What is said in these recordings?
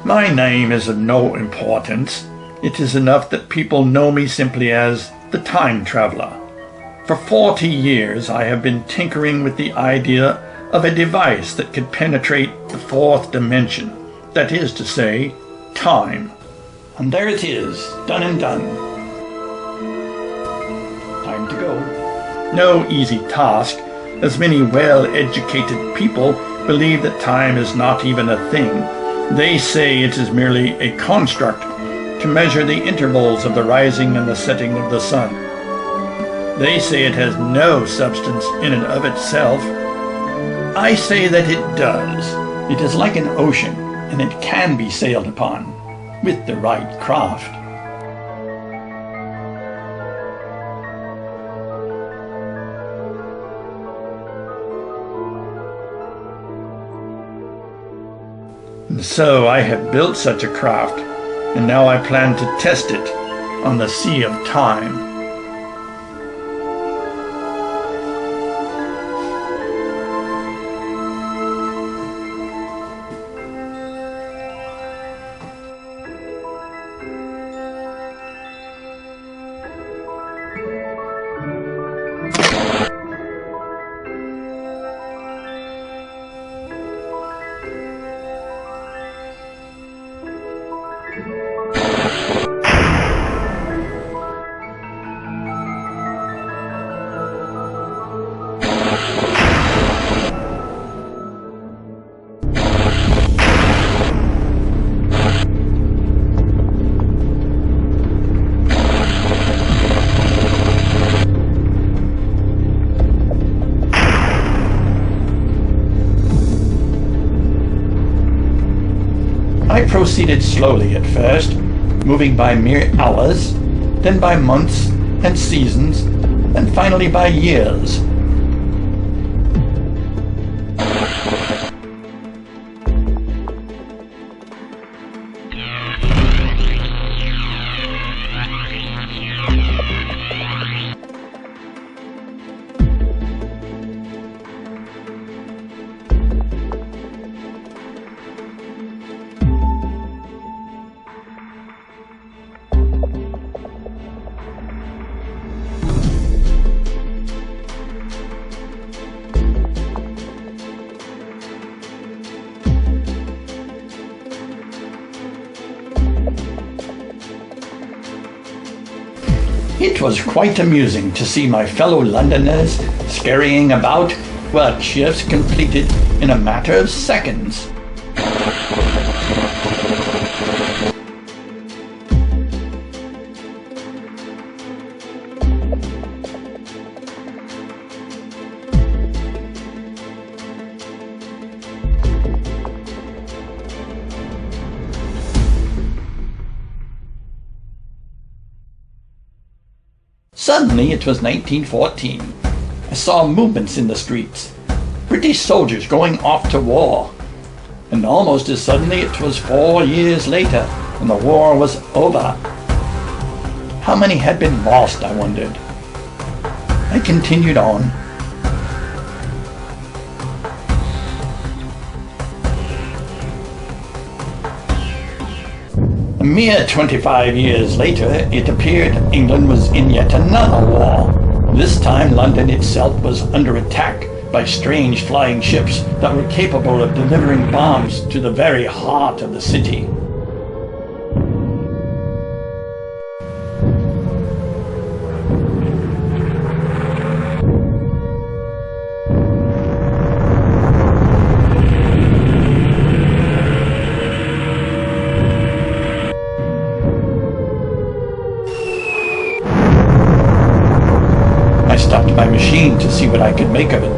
My name is of no importance. It is enough that people know me simply as the Time Traveler. For 40 years I have been tinkering with the idea of a device that could penetrate the fourth dimension, that is to say, time. And there it is, done and done. Time to go. No easy task, as many well-educated people believe that time is not even a thing. They say it is merely a construct to measure the intervals of the rising and the setting of the sun. They say it has no substance in and of itself. I say that it does. It is like an ocean, and it can be sailed upon with the right craft. And so I have built such a craft, and now I plan to test it on the Sea of Time. I proceeded slowly at first, moving by mere hours, then by months and seasons, and finally by years. It was quite amusing to see my fellow Londoners scurrying about work shifts completed in a matter of seconds. Suddenly it was 1914. I saw movements in the streets. British soldiers going off to war. And almost as suddenly it was 4 years later, and the war was over. How many had been lost, I wondered. I continued on. A mere 25 years later, it appeared England was in yet another war. This time London itself was under attack by strange flying ships that were capable of delivering bombs to the very heart of the city. I stopped my machine to see what I could make of it.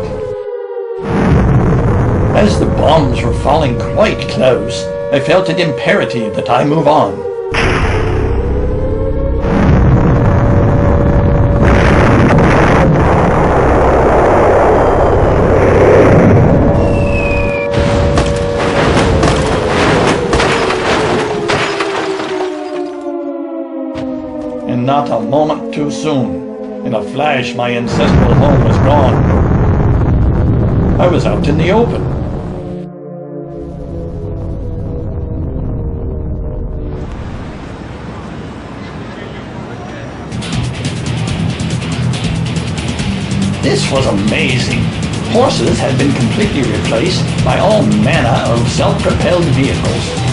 As the bombs were falling quite close, I felt it imperative that I move on. and not a moment too soon. In a flash, my ancestral home was gone. I was out in the open. This was amazing. Horses had been completely replaced by all manner of self-propelled vehicles.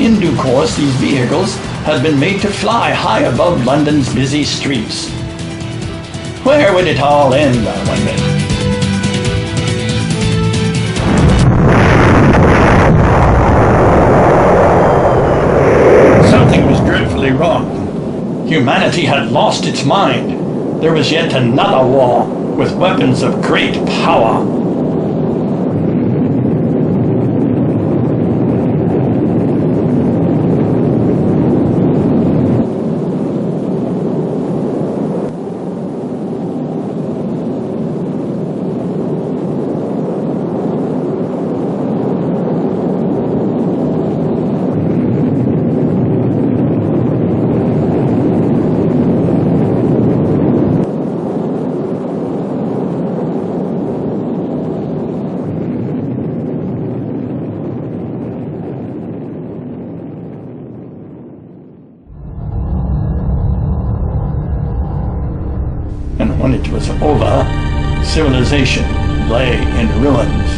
In due course, these vehicles had been made to fly high above London's busy streets. Where would it all end, I wondered? Something was dreadfully wrong. Humanity had lost its mind. There was yet another war with weapons of great power. And when it was over, civilization lay in ruins.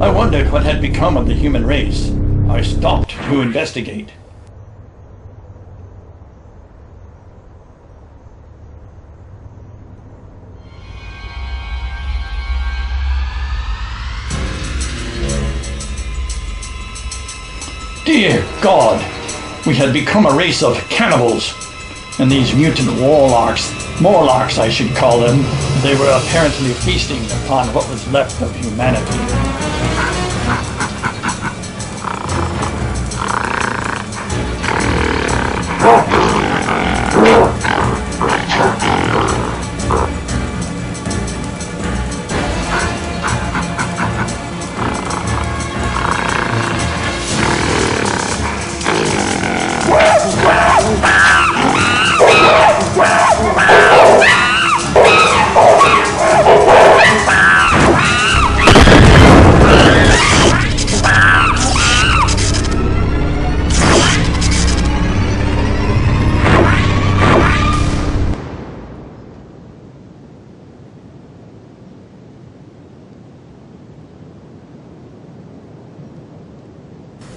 I wondered what had become of the human race. I stopped to investigate. Dear God, we had become a race of cannibals. And these mutant Morlocks I should call them, they were apparently feasting upon what was left of humanity.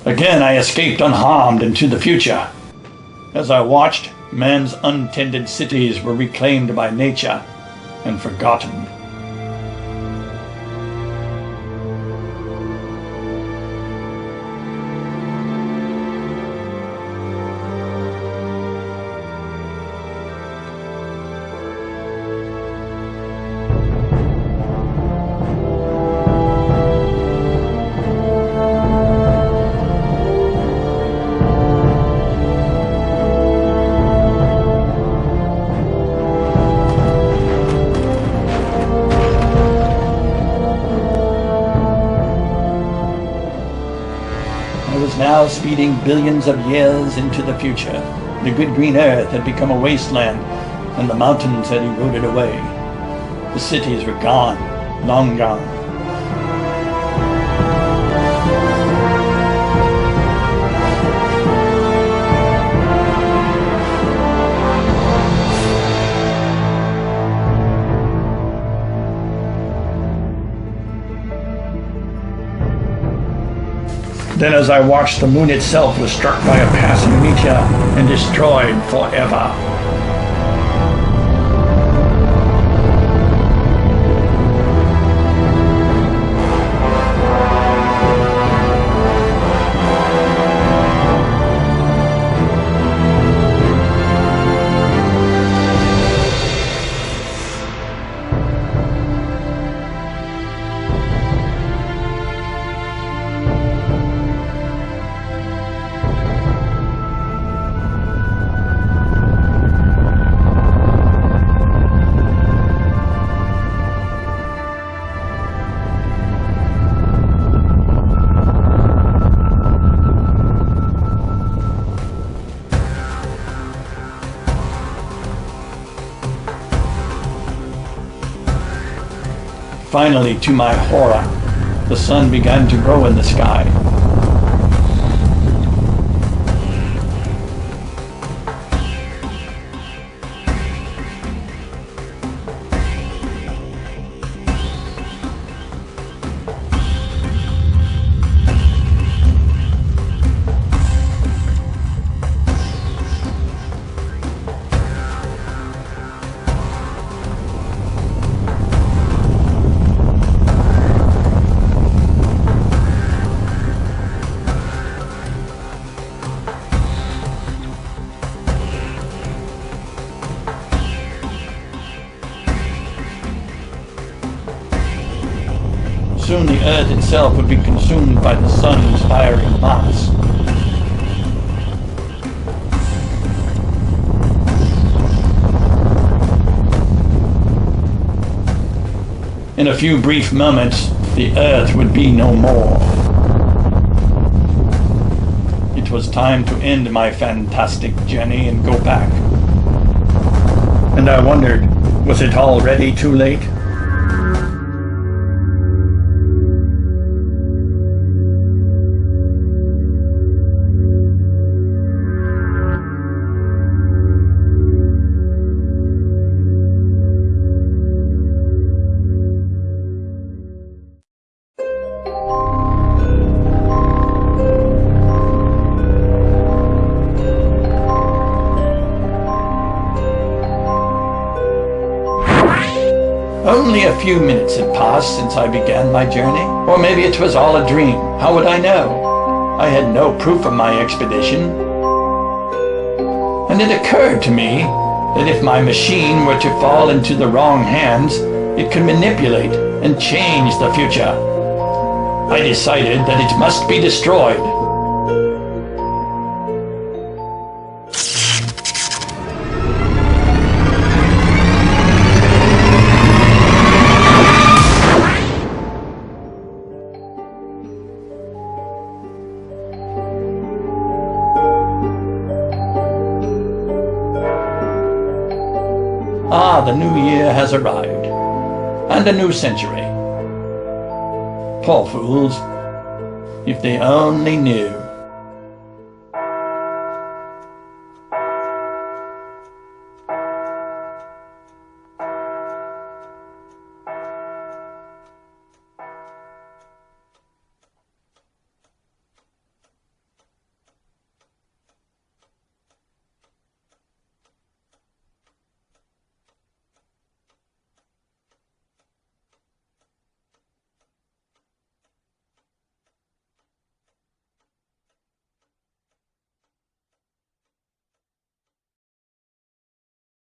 Again, I escaped unharmed into the future. As I watched, man's untended cities were reclaimed by nature and forgotten. I was now speeding billions of years into the future. The good green earth had become a wasteland, and the mountains had eroded away. The cities were gone, long gone. Then as I watched, the moon itself was struck by a passing meteor and destroyed forever. Finally, to my horror, the sun began to grow in the sky. Soon the earth itself would be consumed by the sun's fiery mass. In a few brief moments, the earth would be no more. It was time to end my fantastic journey and go back. And I wondered, was it already too late? Only a few minutes had passed since I began my journey. Or maybe it was all a dream. How would I know? I had no proof of my expedition. And it occurred to me that if my machine were to fall into the wrong hands, it could manipulate and change the future. I decided that it must be destroyed. Ah, the new year has arrived, and a new century. Poor fools, if they only knew.